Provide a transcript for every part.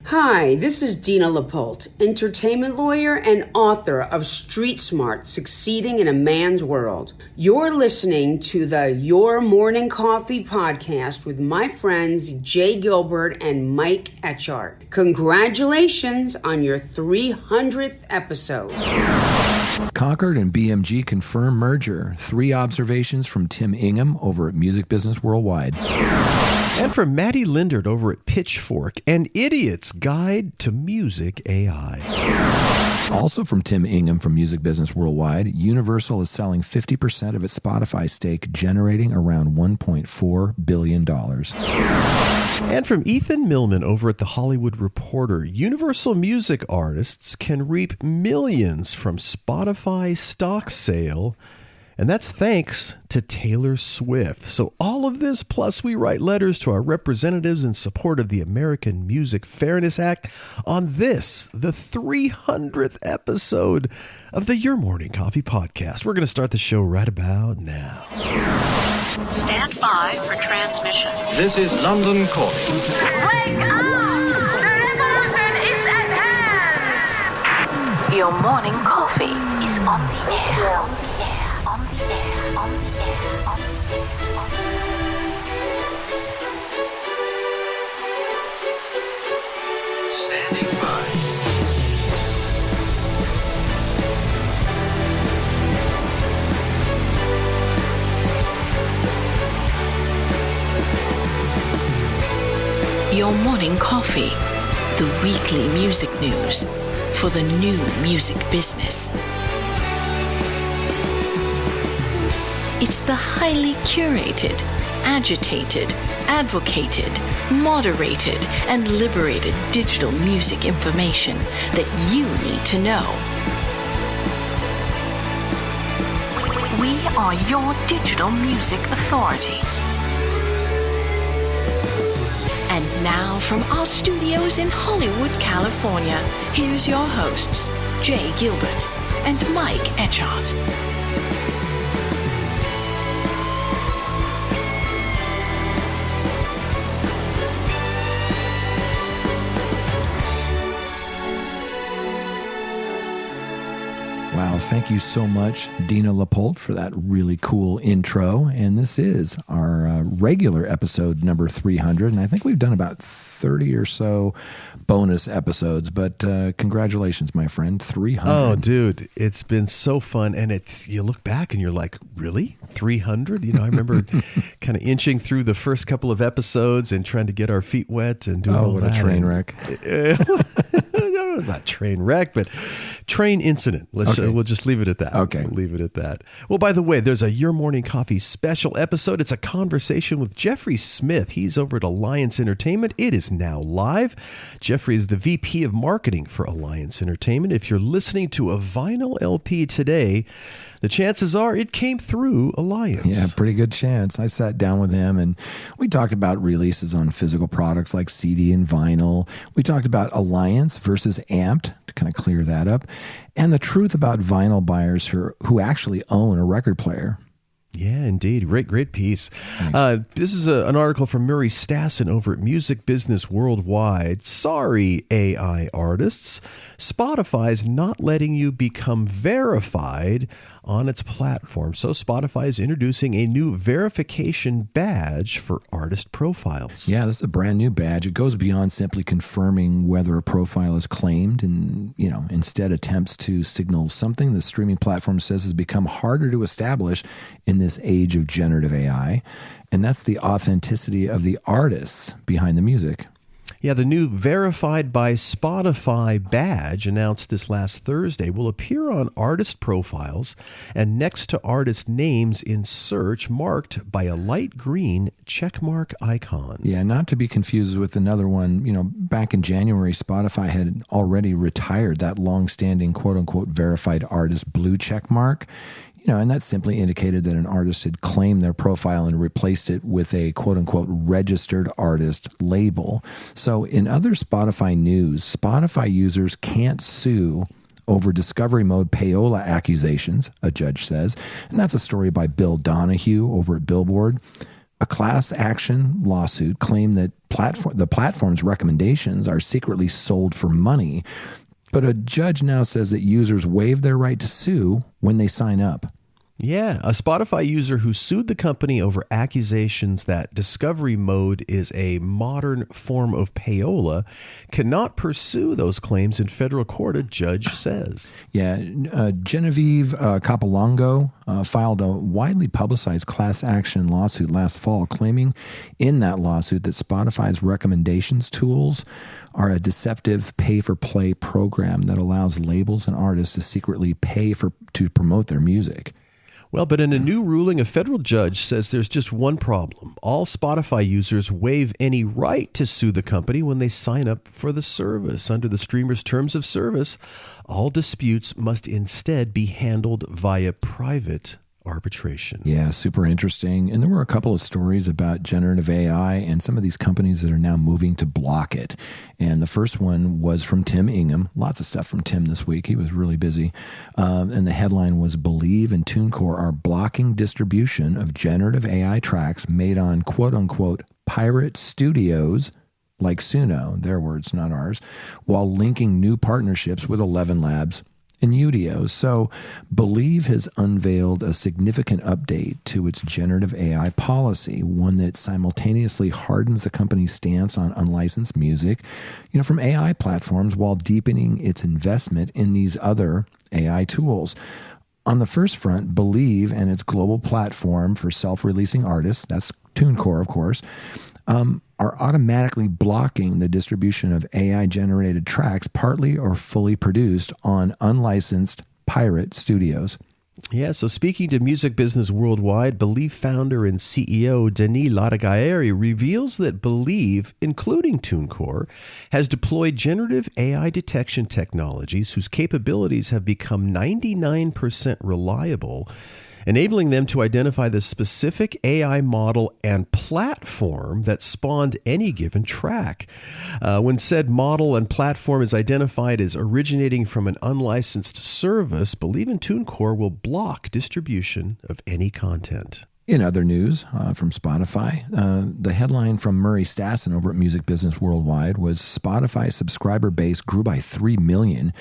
Hi, this is Dina LaPolte, entertainment lawyer and author of Street Smart, Succeeding in a Man's World. You're listening to the Your Morning Coffee podcast with my friends Jay Gilbert and Mike Etchart. Congratulations on your 300th episode. Concord and BMG confirm merger. 3 observations from Tim Ingham over at Music Business Worldwide. And from Maddie Lindert over at Pitchfork, An Idiot's Guide to Music AI. Also from Tim Ingham from Music Business Worldwide, Universal is selling 50% of its Spotify stake, generating around $1.4 billion. And from Ethan Millman over at The Hollywood Reporter, Universal Music artists can reap millions from Spotify stock sale, and that's thanks to Taylor Swift. So all of this, plus we write letters to our representatives in support of the American Music Fairness Act on this, the 300th episode of the Your Morning Coffee podcast. We're going to start the show right about now. Stand by for transmission. This is London calling. Wake up! The revolution is at hand! Your morning coffee is on the air. Standing by. Your morning coffee, the weekly music news for the new music business. It's the highly curated, agitated, advocated, moderated, and liberated digital music information that you need to know. We are your digital music authority. And now from our studios in Hollywood, California, here's your hosts, Jay Gilbert and Mike Etchart. Wow, thank you so much, Dina LaPolte, for that really cool intro. And this is our regular episode number 300. And I think we've done about 30 or so bonus episodes. But congratulations, my friend, 300. Oh, dude, it's been so fun. And you look back and you're like, really? 300? You know, I remember kind of inching through the first couple of episodes and trying to get our feet wet and doing all what that. A train wreck. Not train wreck, but train incident. We'll just leave it at that. Okay. We'll leave it at that. Well, by the way, there's a Your Morning Coffee special episode. It's a conversation with Jeffrey Smith. He's over at Alliance Entertainment. It is now live. Jeffrey is the VP of Marketing for Alliance Entertainment. If you're listening to a vinyl LP today, the chances are it came through Alliance. Yeah, pretty good chance. I sat down with him and we talked about releases on physical products like CD and vinyl. We talked about Alliance versus Amped to kind of clear that up, and the truth about vinyl buyers who actually own a record player. Yeah, indeed. Great piece. This is an article from Murray Stassen over at Music Business Worldwide. Sorry, AI artists. Spotify's not letting you become verified on its platform. So Spotify is introducing a new verification badge for artist profiles. Yeah, this is a brand new badge. It goes beyond simply confirming whether a profile is claimed and, instead attempts to signal something the streaming platform says has become harder to establish in this age of generative AI. And that's the authenticity of the artists behind the music. Yeah, the new Verified by Spotify badge announced this last Thursday will appear on artist profiles and next to artist names in search, marked by a light green checkmark icon. Yeah, not to be confused with another one. Back in January, Spotify had already retired that long-standing quote-unquote verified artist blue checkmark. And that simply indicated that an artist had claimed their profile and replaced it with a quote-unquote registered artist label. So in other Spotify news, Spotify users can't sue over discovery mode payola accusations, a judge says. And that's a story by Bill Donahue over at Billboard. A class action lawsuit claimed that the platform's recommendations are secretly sold for money, but a judge now says that users waive their right to sue when they sign up. Yeah, a Spotify user who sued the company over accusations that Discovery Mode is a modern form of payola cannot pursue those claims in federal court, a judge says. Yeah, Genevieve Capolongo filed a widely publicized class action lawsuit last fall, claiming in that lawsuit that Spotify's recommendations tools are a deceptive pay-for-play program that allows labels and artists to secretly pay to promote their music. Well, but in a new ruling, a federal judge says there's just one problem. All Spotify users waive any right to sue the company when they sign up for the service. Under the streamer's terms of service, all disputes must instead be handled via private arbitration. Yeah, super interesting. And there were a couple of stories about generative AI and some of these companies that are now moving to block it. And the first one was from Tim Ingham. Lots of stuff from Tim this week. He was really busy. And the headline was, Believe and TuneCore are blocking distribution of generative AI tracks made on quote-unquote pirate studios like Suno, their words, not ours, while linking new partnerships with 11 Labs and Udio. So Believe has unveiled a significant update to its generative AI policy, one that simultaneously hardens the company's stance on unlicensed music, from AI platforms while deepening its investment in these other AI tools. On the first front, Believe and its global platform for self-releasing artists, that's TuneCore, of course, are automatically blocking the distribution of AI-generated tracks, partly or fully produced on unlicensed pirate studios. Yeah, so speaking to Music Business Worldwide, Believe founder and CEO Denis Latagaeri reveals that Believe, including TuneCore, has deployed generative AI detection technologies whose capabilities have become 99% reliable, enabling them to identify the specific AI model and platform that spawned any given track. When said model and platform is identified as originating from an unlicensed service, Believe and TuneCore will block distribution of any content. In other news from Spotify, the headline from Murray Stassen over at Music Business Worldwide was Spotify's subscriber base grew by 3 million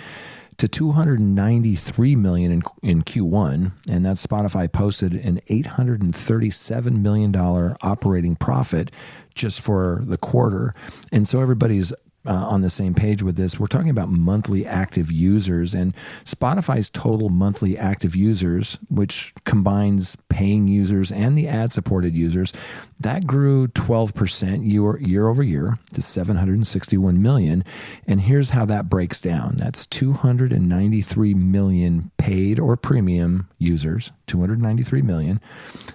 to 293 million in Q1, and that Spotify posted an $837 million operating profit just for the quarter. And so everybody's on the same page with this. We're talking about monthly active users, and Spotify's total monthly active users, which combines paying users and the ad-supported users, that grew 12% year over year to 761 million. And here's how that breaks down. That's 293 million paid or premium users, 293 million.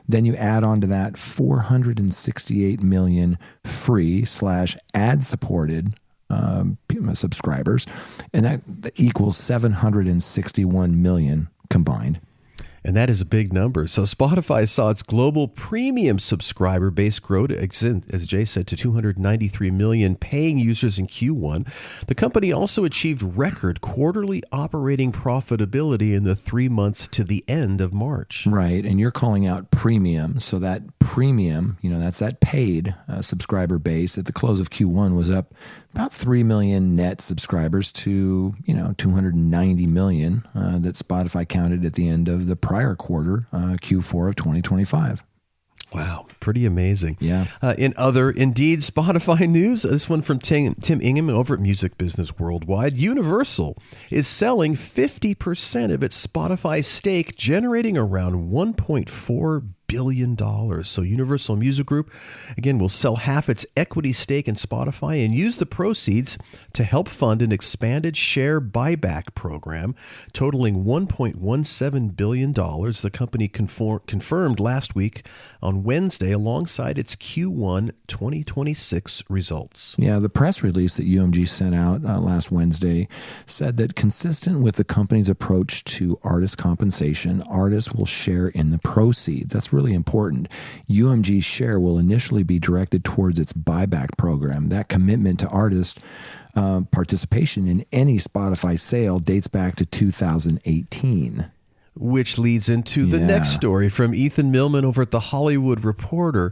Then you add on to that 468 million free / ad-supported subscribers, and that equals 761 million combined. And that is a big number. So Spotify saw its global premium subscriber base grow to, as Jay said, to 293 million paying users in Q1. The company also achieved record quarterly operating profitability in the 3 months to the end of March. Right, and you're calling out premium. So that premium, that's that paid subscriber base at the close of Q1 was up about 3 million net subscribers to, 290 million that Spotify counted at the end of the prior quarter, Q4 of 2025. Wow, pretty amazing. Yeah. Indeed Spotify news, this one from Tim Ingham over at Music Business Worldwide. Universal is selling 50% of its Spotify stake, generating around $1.4 billion. So Universal Music Group, again, will sell half its equity stake in Spotify and use the proceeds to help fund an expanded share buyback program totaling $1.17 billion. The company confirmed last week on Wednesday alongside its Q1 2026 results. Yeah, the press release that UMG sent out last Wednesday said that consistent with the company's approach to artist compensation, artists will share in the proceeds. That's really important. UMG's share will initially be directed towards its buyback program. That commitment to artist participation in any Spotify sale dates back to 2018. Which leads into the next story from Ethan Millman over at The Hollywood Reporter.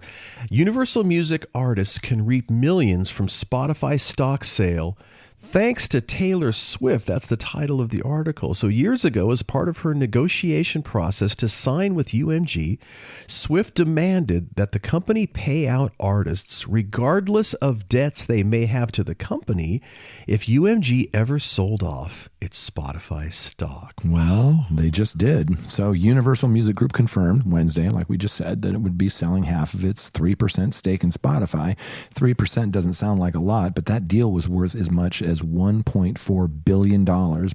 Universal Music artists can reap millions from Spotify stock sale thanks to Taylor Swift. That's the title of the article. So years ago, as part of her negotiation process to sign with UMG, Swift demanded that the company pay out artists, regardless of debts they may have to the company, if UMG ever sold off its Spotify stock. Well, they just did. So Universal Music Group confirmed Wednesday, like we just said, that it would be selling half of its 3% stake in Spotify. 3% doesn't sound like a lot, but that deal was worth as much as $1.4 billion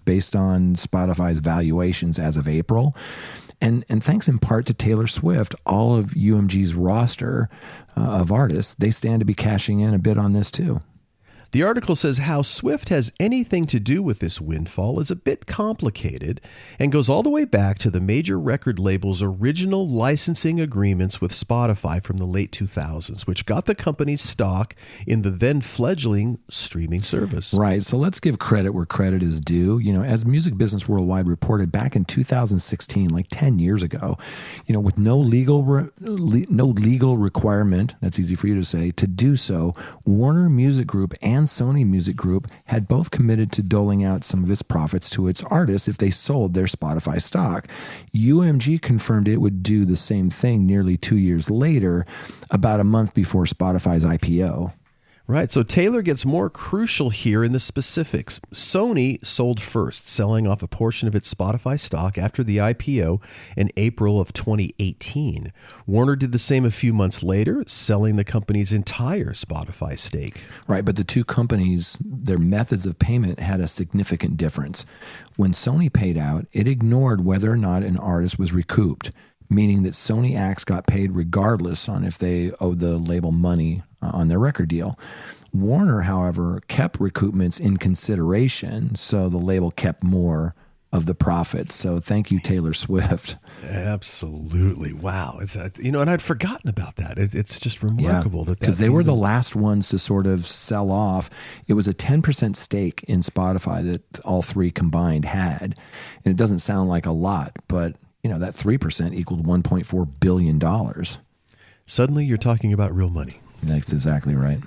based on Spotify's valuations as of April. And thanks in part to Taylor Swift, all of UMG's roster of artists, they stand to be cashing in a bit on this too. The article says how Swift has anything to do with this windfall is a bit complicated and goes all the way back to the major record label's original licensing agreements with Spotify from the late 2000s, which got the company's stock in the then fledgling streaming service. Right. So let's give credit where credit is due. You know, as Music Business Worldwide reported back in 2016, like 10 years ago, you know, with no legal requirement, that's easy for you to say, to do so, Warner Music Group and Sony Music Group had both committed to doling out some of its profits to its artists if they sold their Spotify stock. UMG confirmed it would do the same thing nearly 2 years later, about a month before Spotify's IPO. Right. So Taylor gets more crucial here in the specifics. Sony sold first, selling off a portion of its Spotify stock after the IPO in April of 2018. Warner did the same a few months later, selling the company's entire Spotify stake. Right. But the two companies, their methods of payment had a significant difference. When Sony paid out, it ignored whether or not an artist was recouped, meaning that Sony acts got paid regardless on if they owed the label money on their record deal. Warner, however, kept recoupments in consideration, so the label kept more of the profits. So thank you, Taylor Swift. Absolutely. Wow. And I'd forgotten about that. It's just remarkable that because they were the last ones to sort of sell off. It was a 10% stake in Spotify that all three combined had. And it doesn't sound like a lot, but you know, that 3% equaled $1.4 billion. Suddenly you're talking about real money. That's exactly right.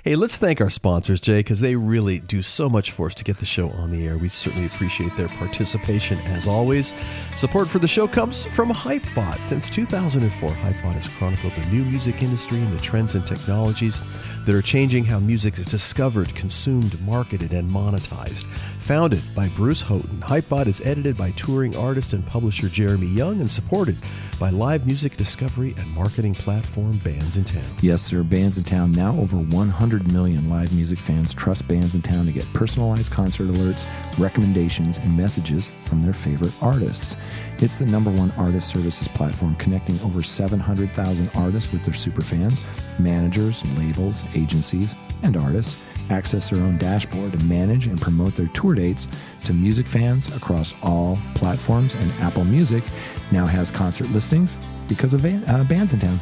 Hey, let's thank our sponsors, Jay, because they really do so much for us to get the show on the air. We certainly appreciate their participation as always. Support for the show comes from Hypebot. Since 2004, Hypebot has chronicled the new music industry and the trends and technologies that are changing how music is discovered, consumed, marketed, and monetized. Founded by Bruce Houghton, Hypebot is edited by touring artist and publisher Jeremy Young and supported by live music discovery and marketing platform Bands in Town. Yes, sir. Bands in Town. Now over 100 million live music fans trust Bands in Town to get personalized concert alerts, recommendations, and messages from their favorite artists. It's the #1 artist services platform connecting over 700,000 artists with their superfans. Managers, labels, agencies, and artists access their own dashboard to manage and promote their tour dates to music fans across all platforms, and Apple Music now has concert listings because of Bands in Town.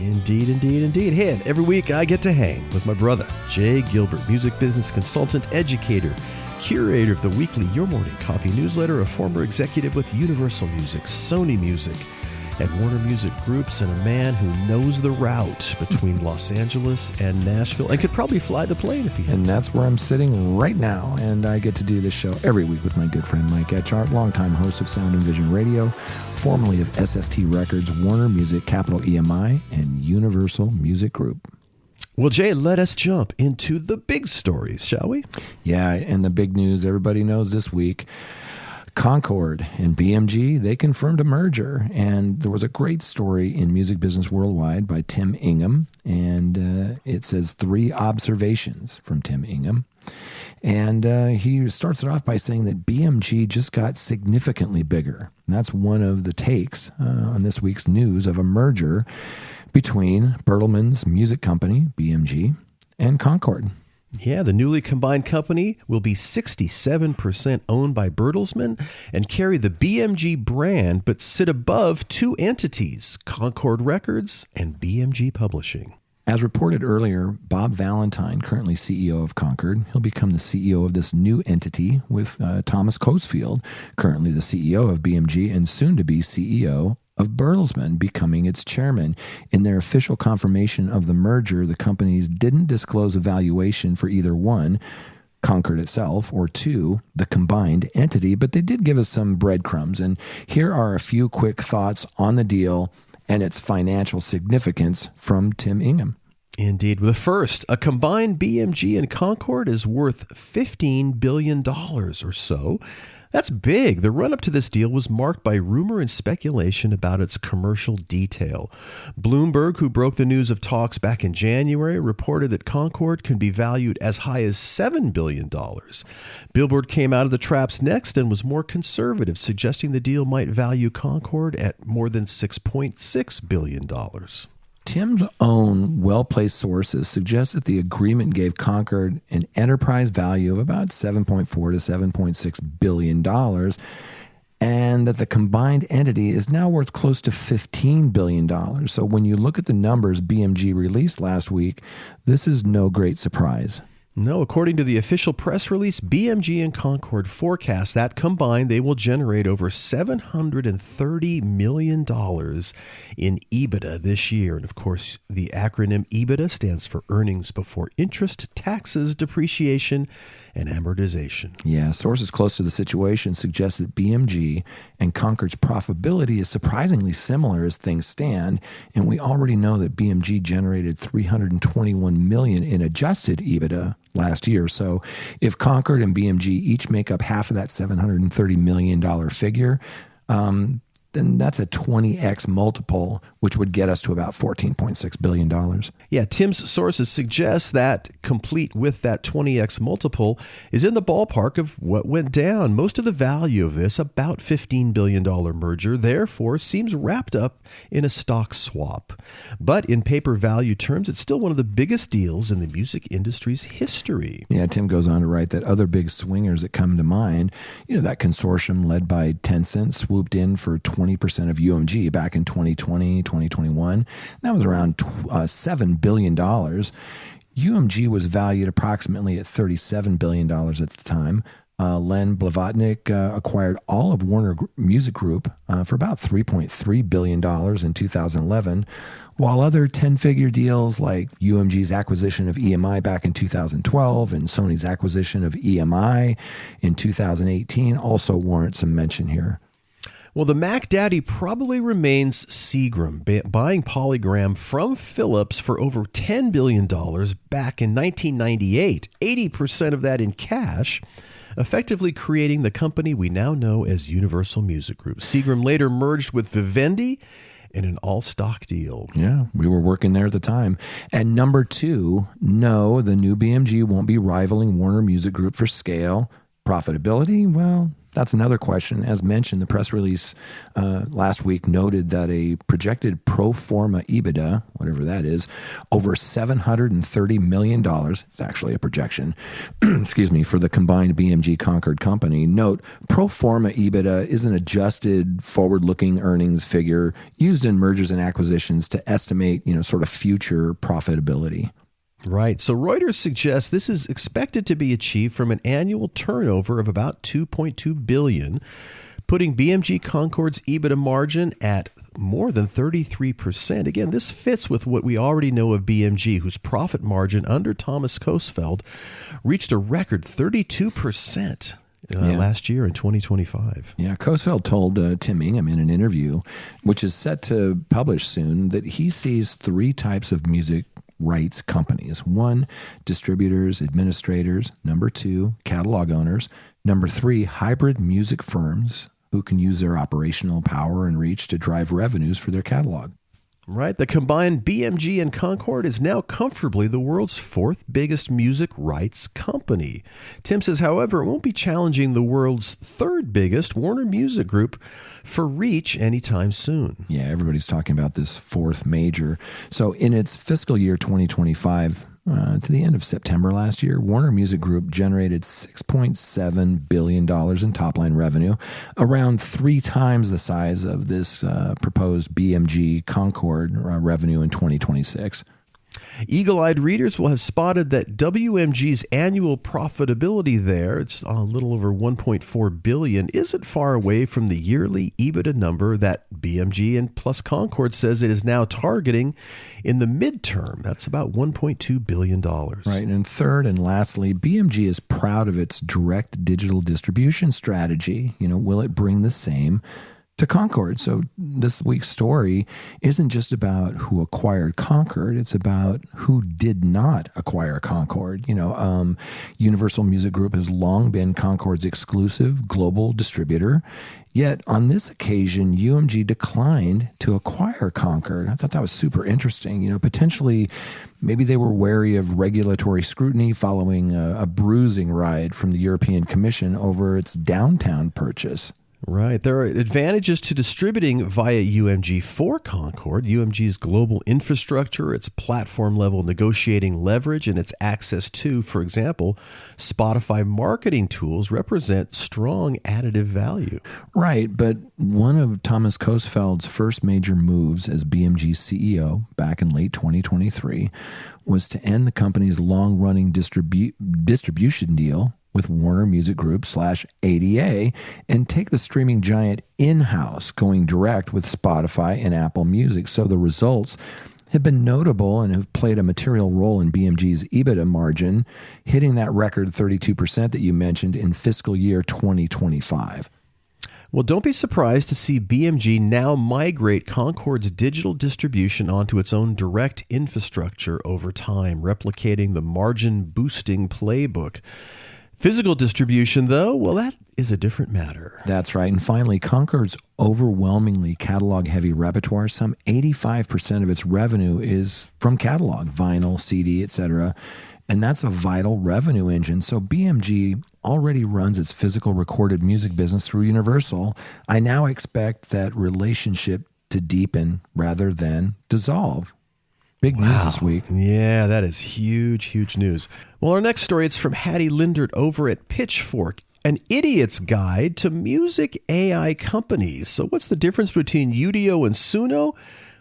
Indeed, indeed, indeed. Hey, and every week I get to hang with my brother, Jay Gilbert, music business consultant, educator, curator of the weekly Your Morning Coffee newsletter, a former executive with Universal Music, Sony Music, and Warner Music Groups, and a man who knows the route between Los Angeles and Nashville and could probably fly the plane if he had. And that's where I'm sitting right now, and I get to do this show every week with my good friend Mike Etchart, longtime host of Sound and Vision Radio, formerly of SST Records, Warner Music, Capital EMI, and Universal Music Group. Well, Jay, let us jump into the big stories, shall we? Yeah, and the big news everybody knows this week. Concord and BMG, they confirmed a merger, and there was a great story in Music Business Worldwide by Tim Ingham, and it says 3 observations from Tim Ingham. And he starts it off by saying that BMG just got significantly bigger. And that's one of the takes on this week's news of a merger between Bertelsmann's music company, BMG, and Concord. Yeah, the newly combined company will be 67% owned by Bertelsmann and carry the BMG brand, but sit above 2 entities, Concord Records and BMG Publishing. As reported earlier, Bob Valentine, currently CEO of Concord, he'll become the CEO of this new entity with Thomas Coesfield, currently the CEO of BMG and soon to be CEO of Bertelsmann, becoming its chairman. In their official confirmation of the merger, the companies didn't disclose a valuation for either one, Concord itself, or two, the combined entity, but they did give us some breadcrumbs. And here are a few quick thoughts on the deal and its financial significance from Tim Ingham. Indeed. The first, a combined BMG and Concord is worth $15 billion or so. That's big. The run-up to this deal was marked by rumor and speculation about its commercial detail. Bloomberg, who broke the news of talks back in January, reported that Concord can be valued as high as $7 billion. Billboard came out of the traps next and was more conservative, suggesting the deal might value Concord at more than $6.6 billion. Tim's own well-placed sources suggest that the agreement gave Concord an enterprise value of about $7.4 to $7.6 billion, and that the combined entity is now worth close to $15 billion. So when you look at the numbers BMG released last week, this is no great surprise. No, according to the official press release, BMG and Concord forecast that combined they will generate over $730 million in EBITDA this year. And of course, the acronym EBITDA stands for Earnings Before Interest, Taxes, Depreciation, and Amortization. Yeah, sources close to the situation suggest that BMG and Concord's profitability is surprisingly similar as things stand, and we already know that BMG generated $321 million in adjusted EBITDA last year. So if Concord and BMG each make up half of that $730 million figure, then that's a 20x multiple, which would get us to about $14.6 billion. Yeah, Tim's sources suggest that, complete with that 20x multiple, is in the ballpark of what went down. Most of the value of this, about $15 billion merger, therefore seems wrapped up in a stock swap. But in paper value terms, it's still one of the biggest deals in the music industry's history. Yeah, Tim goes on to write that other big swingers that come to mind, that consortium led by Tencent swooped in for 20% of UMG back in 2020, 2021. That was around $7 billion. UMG was valued approximately at $37 billion at the time. Len Blavatnik acquired all of Warner Music Group for about $3.3 billion in 2011, while other 10-figure deals like UMG's acquisition of EMI back in 2012 and Sony's acquisition of EMI in 2018 also warrant some mention here. Well, the Mac Daddy probably remains Seagram, buying Polygram from Philips for over $10 billion back in 1998, 80% of that in cash, effectively creating the company we now know as Universal Music Group. Seagram later merged with Vivendi in an all-stock deal. Yeah, we were working there at the time. And number two, no, the new BMG won't be rivaling Warner Music Group for scale. Profitability, well, that's another question. As mentioned, the press release last week noted that a projected pro forma EBITDA, whatever that is, over $730 million, it's actually a projection, excuse me, for the combined BMG Concord company. Note, pro forma EBITDA is an adjusted forward-looking earnings figure used in mergers and acquisitions to estimate, sort of future profitability. Right. So Reuters suggests this is expected to be achieved from an annual turnover of about $2.2 billion, putting BMG Concord's EBITDA margin at more than 33%. Again, this fits with what we already know of BMG, whose profit margin under Thomas Coesfeld reached a record 32%. Last year in 2025. Yeah, Coesfeld told Tim Ingham in an interview, which is set to publish soon, that he sees three types of music rights companies. One, distributors, administrators. Number two, catalog owners. Number three, hybrid music firms who can use their operational power and reach to drive revenues for their catalog. Right. The combined BMG and Concord is now comfortably the world's fourth biggest music rights company. Tim says, however, it won't be challenging the world's third biggest, Warner Music Group, for reach anytime soon. Yeah, everybody's talking about this fourth major. So in its fiscal year 2025, to the end of September last year, Warner Music Group generated $6.7 billion in top-line revenue, around 3 times the size of this proposed BMG Concord revenue in 2026. Eagle-eyed readers will have spotted that WMG's annual profitability there, it's a little over $1.4 billion, isn't far away from the yearly EBITDA number that BMG and Plus Concord says it is now targeting in the midterm. That's about $1.2 billion. Right. And third and lastly, BMG is proud of its direct digital distribution strategy. Will it bring the same to Concord? So this week's story isn't just about who acquired Concord. It's about who did not acquire Concord. Universal Music Group has long been Concord's exclusive global distributor. Yet on this occasion, UMG declined to acquire Concord. I thought that was super interesting. Potentially, maybe they were wary of regulatory scrutiny following a bruising ride from the European Commission over its downtown purchase. Right. There are advantages to distributing via UMG for Concord. UMG's global infrastructure, its platform-level negotiating leverage, and its access to, for example, Spotify marketing tools represent strong additive value. Right, but one of Thomas Kosfeld's first major moves as BMG's CEO back in late 2023 was to end the company's long-running distribution deal with Warner Music Group /ADA and take the streaming giant in-house, going direct with Spotify and Apple Music. So the results have been notable and have played a material role in BMG's EBITDA margin, hitting that record 32% that you mentioned in fiscal year 2025. Well, don't be surprised to see BMG now migrate Concord's digital distribution onto its own direct infrastructure over time, replicating the margin-boosting playbook. Physical distribution, though, well, that is a different matter. That's right. And finally, Concord's overwhelmingly catalog-heavy repertoire, some 85% of its revenue is from catalog, vinyl, CD, etc., and that's a vital revenue engine. So BMG already runs its physical recorded music business through Universal. I now expect that relationship to deepen rather than dissolve. Big news this week. Yeah, that is huge, huge news. Well, our next story, it's from Hattie Lindert over at Pitchfork, an idiot's guide to music AI companies. So what's the difference between Udio and Suno?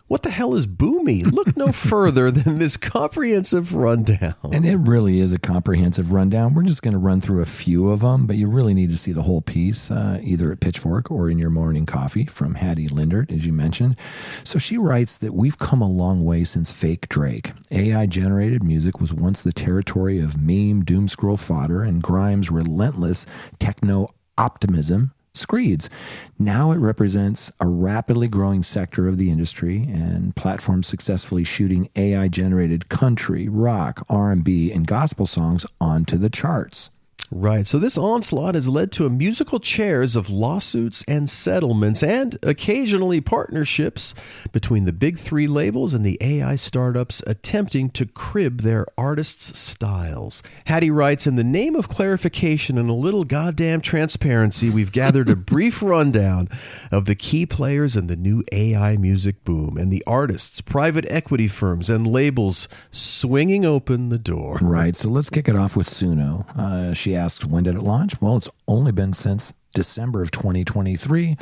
What the hell is Boomi? Look no further than this comprehensive rundown. And it really is a comprehensive rundown. We're just going to run through a few of them, but you really need to see the whole piece, either at Pitchfork or in your morning coffee from Hattie Lindert, as you mentioned. So she writes that we've come a long way since fake Drake. AI-generated music was once the territory of meme doom scroll fodder and Grimes' relentless techno-optimism screeds. Now it represents a rapidly growing sector of the industry and platforms successfully shooting AI-generated country, rock, R&B, and gospel songs onto the charts. Right. So this onslaught has led to a musical chairs of lawsuits and settlements and occasionally partnerships between the big three labels and the AI startups attempting to crib their artists' styles. Hattie writes, in the name of clarification and a little goddamn transparency, we've gathered a brief rundown of the key players in the new AI music boom and the artists, private equity firms, and labels swinging open the door. Right. So let's kick it off with Suno. She asked, when did it launch? Well, it's only been since December of 2023.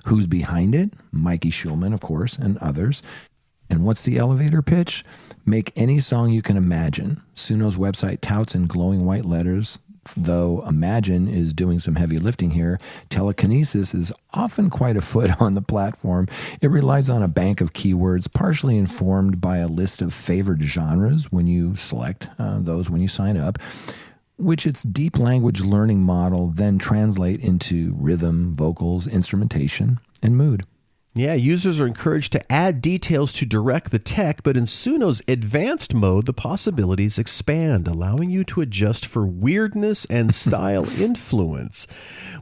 Who's behind it? Mikey Schulman, of course, and others. And what's the elevator pitch? Make any song you can imagine. Suno's website touts in glowing white letters, though Imagine is doing some heavy lifting here. Telekinesis is often quite afoot on the platform. It relies on a bank of keywords, partially informed by a list of favored genres when you select those when you sign up, which its deep language learning model then translate into rhythm, vocals, instrumentation, and mood. Yeah, users are encouraged to add details to direct the tech, but in Suno's advanced mode, the possibilities expand, allowing you to adjust for weirdness and style influence.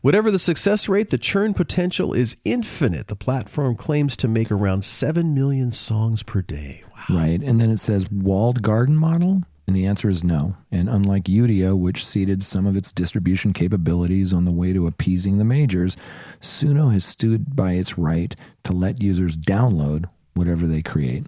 Whatever the success rate, the churn potential is infinite. The platform claims to make around 7 million songs per day. Wow. Right, and then it says walled garden model. And the answer is no. And unlike Udio, which ceded some of its distribution capabilities on the way to appeasing the majors, Suno has stood by its right to let users download whatever they create.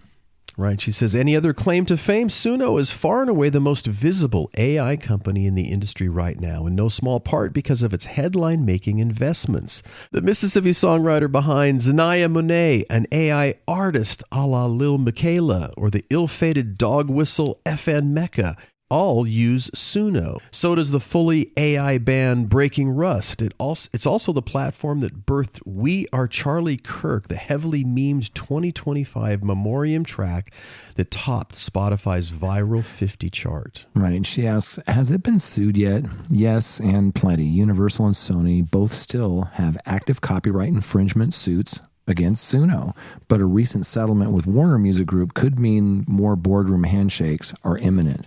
Right. She says, any other claim to fame? Suno is far and away the most visible AI company in the industry right now, in no small part because of its headline-making investments. The Mississippi songwriter behind Zanaya Monet, an AI artist a la Lil Miquela, or the ill-fated dog whistle FN Mecca, all use Suno. So does the fully AI band Breaking Rust. It's also the platform that birthed We Are Charlie Kirk, the heavily memed 2025 memoriam track that topped Spotify's viral 50 chart. Right. She asks, has it been sued yet? Yes, and plenty. Universal and Sony both still have active copyright infringement suits against Suno, but a recent settlement with Warner Music Group could mean more boardroom handshakes are imminent.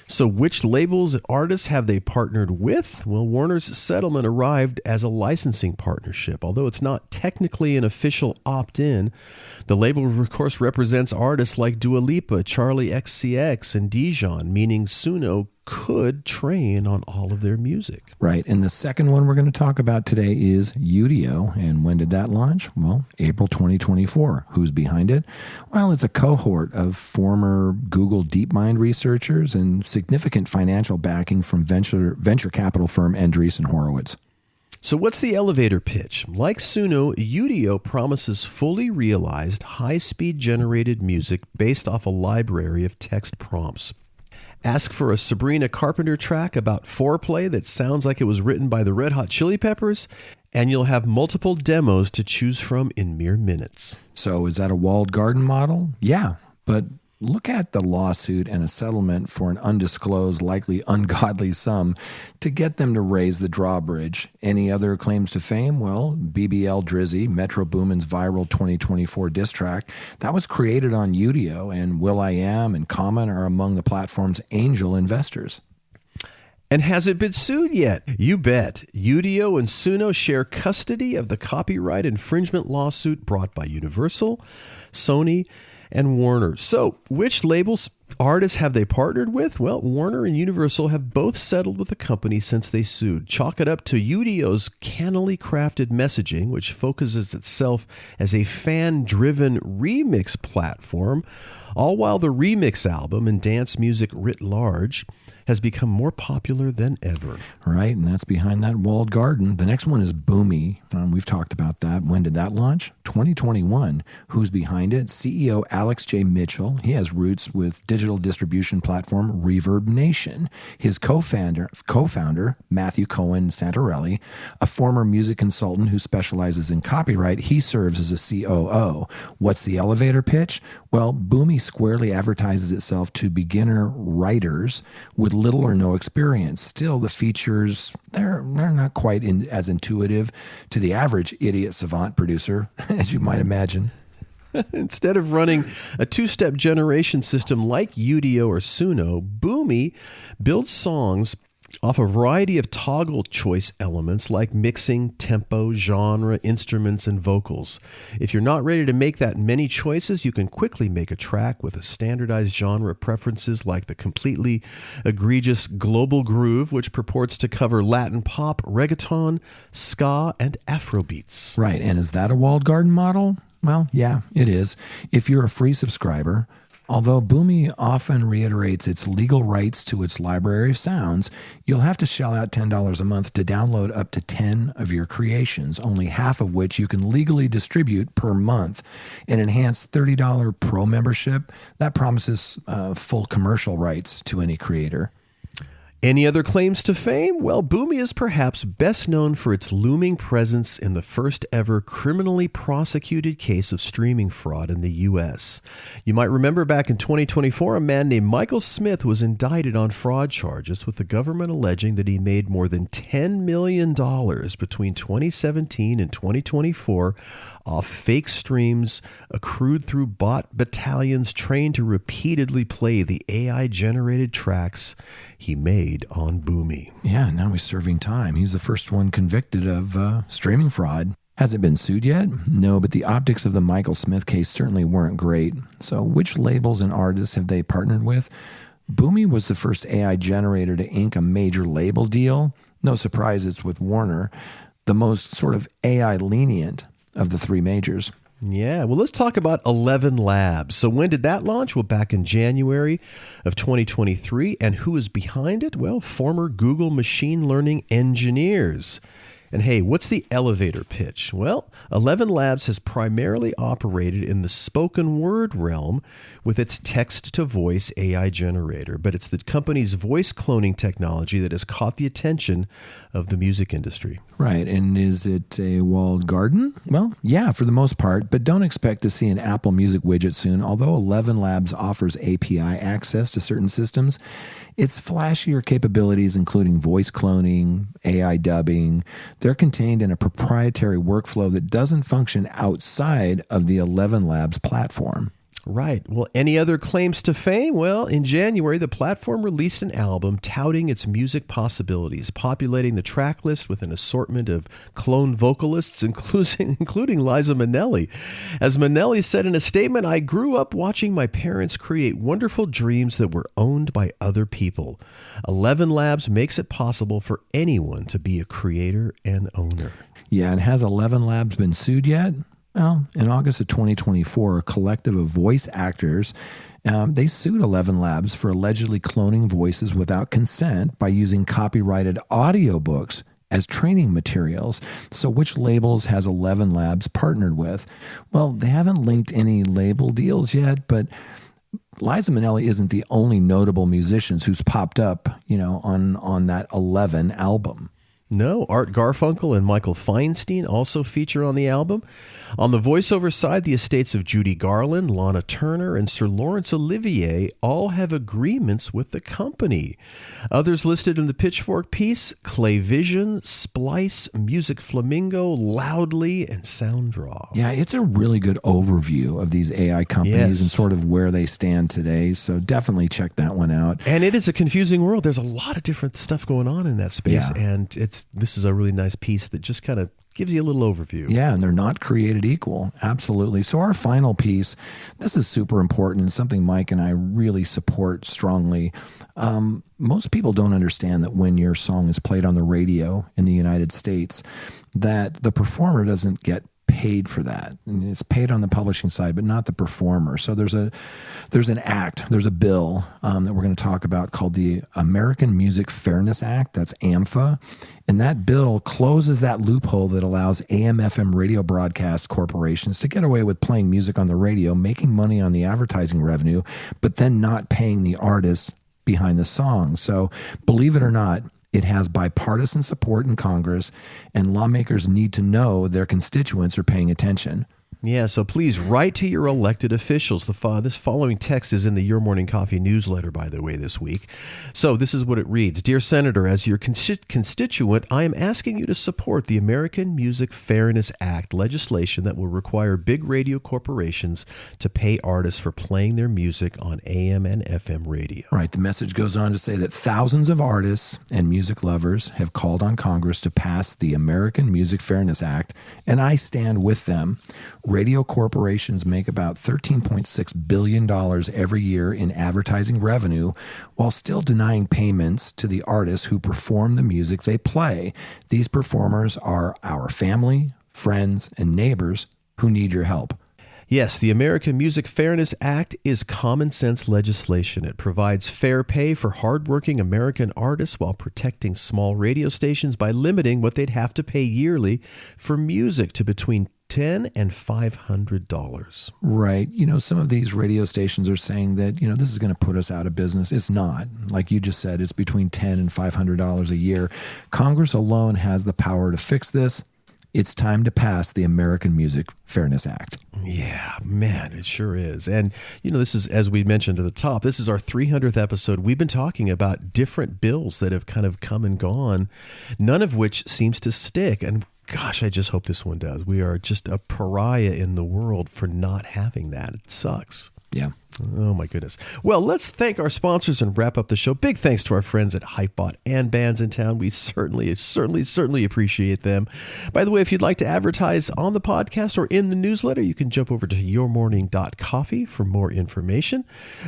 So which labels and artists have they partnered with? Well, Warner's settlement arrived as a licensing partnership. Although it's not technically an official opt-in, the label, of course, represents artists like Dua Lipa, Charlie XCX, and Dijon, meaning Suno could train on all of their music. Right. And the second one we're going to talk about today is Udio. And when did that launch? Well, April 2024. Who's behind it? Well, it's a cohort of former Google DeepMind researchers and significant financial backing from venture capital firm Andreessen Horowitz. So what's the elevator pitch? Like Suno, Udio promises fully realized, high-speed generated music based off a library of text prompts. Ask for a Sabrina Carpenter track about foreplay that sounds like it was written by the Red Hot Chili Peppers, and you'll have multiple demos to choose from in mere minutes. So is that a walled garden model? Yeah, but look at the lawsuit and a settlement for an undisclosed, likely ungodly sum to get them to raise the drawbridge. Any other claims to fame? Well, BBL Drizzy, Metro Boomin's viral 2024 diss track, that was created on Udio, and will.i.am and Common are among the platform's angel investors. And has it been sued yet? You bet. Udio and Suno share custody of the copyright infringement lawsuit brought by Universal, Sony, and Warner. So, which labels, artists have they partnered with? Well, Warner and Universal have both settled with the company since they sued. Chalk it up to Udio's cannily crafted messaging, which focuses itself as a fan-driven remix platform, all while the remix album and dance music writ large has become more popular than ever. Right, and that's behind that walled garden. The next one is Boomy. We've talked about that. When did that launch? 2021. Who's behind it? CEO Alex J. Mitchell. He has roots with digital distribution platform Reverb Nation. His co-founder Matthew Cohen Santarelli, a former music consultant who specializes in copyright, he serves as a COO. What's the elevator pitch? Well, Boomy squarely advertises itself to beginner writers with little or no experience. Still, the features, they're not quite as intuitive to the average idiot savant producer, as you might imagine. Instead of running a two-step generation system like Udio or Suno, Boomy builds songs off a variety of toggle choice elements like mixing, tempo, genre, instruments, and vocals. If you're not ready to make that many choices, you can quickly make a track with a standardized genre preferences like the completely egregious global groove, which purports to cover Latin pop, reggaeton, ska, and Afrobeats. Right, and is that a walled garden model? Well, yeah, it is. If you're a free subscriber. Although Boomy often reiterates its legal rights to its library of sounds, you'll have to shell out $10 a month to download up to 10 of your creations, only half of which you can legally distribute per month. An enhanced $30 pro membership, that promises full commercial rights to any creator. Any other claims to fame? Well, Boomy is perhaps best known for its looming presence in the first ever criminally prosecuted case of streaming fraud in the U.S. You might remember back in 2024, a man named Michael Smith was indicted on fraud charges, with the government alleging that he made more than $10 million between 2017 and 2024 off fake streams accrued through bot battalions trained to repeatedly play the AI-generated tracks he made on Boomy. Yeah, now he's serving time. He's the first one convicted of streaming fraud. Has it been sued yet? No, but the optics of the Michael Smith case certainly weren't great. So which labels and artists have they partnered with? Boomy was the first AI generator to ink a major label deal. No surprise it's with Warner, the most sort of AI lenient of the three majors. Yeah, well, let's talk about 11 Labs. So when did that launch? Well, back in January of 2023. And who is behind it? Well, former Google machine learning engineers. And hey, what's the elevator pitch? Well, 11 Labs has primarily operated in the spoken word realm with its text-to-voice AI generator, but it's the company's voice cloning technology that has caught the attention of the music industry. Right. And is it a walled garden? Well, yeah, for the most part, but don't expect to see an Apple Music widget soon. Although 11 Labs offers API access to certain systems, its flashier capabilities, including voice cloning, AI dubbing, they're contained in a proprietary workflow that doesn't function outside of the 11 Labs platform. Right. Well, any other claims to fame? Well, in January, the platform released an album touting its music possibilities, populating the track list with an assortment of clone vocalists, including Liza Minnelli. As Minnelli said in a statement, "I grew up watching my parents create wonderful dreams that were owned by other people. 11 Labs makes it possible for anyone to be a creator and owner." Yeah, and has 11 Labs been sued yet? Well, in August of 2024, a collective of voice actors, they sued 11 Labs for allegedly cloning voices without consent by using copyrighted audiobooks as training materials. So which labels has 11 Labs partnered with? Well, they haven't linked any label deals yet, but Liza Minnelli isn't the only notable musicians who's popped up, on that 11 album. No, Art Garfunkel and Michael Feinstein also feature on the album. On the voiceover side, the estates of Judy Garland, Lana Turner, and Sir Laurence Olivier all have agreements with the company. Others listed in the Pitchfork piece: Clayvision, Splice, Music Flamingo, Loudly, and Sounddraw. Yeah, it's a really good overview of these AI companies and sort of where they stand today. So definitely check that one out. And it is a confusing world. There's a lot of different stuff going on in that space. Yeah. And this is a really nice piece that just kind of gives you a little overview. Yeah, and they're not created equal. Absolutely. So our final piece, this is super important and something Mike and I really support strongly. Most people don't understand that when your song is played on the radio in the United States, that the performer doesn't get paid for that. And it's paid on the publishing side, but not the performer. So there's an bill that we're going to talk about called the American Music Fairness Act. That's AMFA. And that bill closes that loophole that allows AM/FM radio broadcast corporations to get away with playing music on the radio, making money on the advertising revenue, but then not paying the artists behind the song. So believe it or not, it has bipartisan support in Congress, and lawmakers need to know their constituents are paying attention. Yeah, so please write to your elected officials. This following text is in the Your Morning Coffee newsletter, by the way, this week. So this is what it reads. Dear Senator, as your constituent, I am asking you to support the American Music Fairness Act legislation that will require big radio corporations to pay artists for playing their music on AM and FM radio. Right. The message goes on to say that thousands of artists and music lovers have called on Congress to pass the American Music Fairness Act, and I stand with them. Radio corporations make about $13.6 billion every year in advertising revenue while still denying payments to the artists who perform the music they play. These performers are our family, friends, and neighbors who need your help. Yes, the American Music Fairness Act is common sense legislation. It provides fair pay for hardworking American artists while protecting small radio stations by limiting what they'd have to pay yearly for music to between $10 and $500. Right. Some of these radio stations are saying that, this is going to put us out of business. It's not. Like you just said, it's between $10 and $500 a year. Congress alone has the power to fix this. It's time to pass the American Music Fairness Act. Yeah, man, it sure is. And, this is, as we mentioned at the top, this is our 300th episode. We've been talking about different bills that have kind of come and gone, none of which seems to stick. And gosh, I just hope this one does. We are just a pariah in the world for not having that. It sucks. Yeah, Oh, my goodness. Well, let's thank our sponsors and wrap up the show. Big thanks to our friends at Hypebot and Bands in Town. We certainly appreciate them. By the way, if you'd like to advertise on the podcast or in the newsletter, you can jump over to yourmorning.coffee for more information.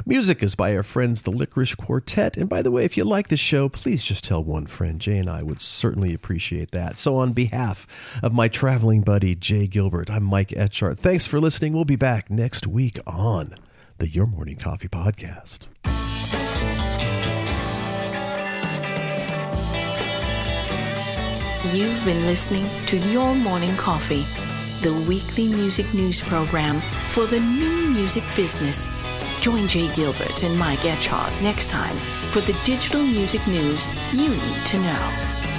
Music is by our friends, the Licorice Quartet. And by the way, if you like the show, please just tell one friend. Jay and I would certainly appreciate that. So on behalf of my traveling buddy, Jay Gilbert, I'm Mike Etchart. Thanks for listening. We'll be back next week on the Your Morning Coffee Podcast. You've been listening to Your Morning Coffee, the weekly music news program for the new music business. Join Jay Gilbert and Mike Etchart next time for the digital music news you need to know.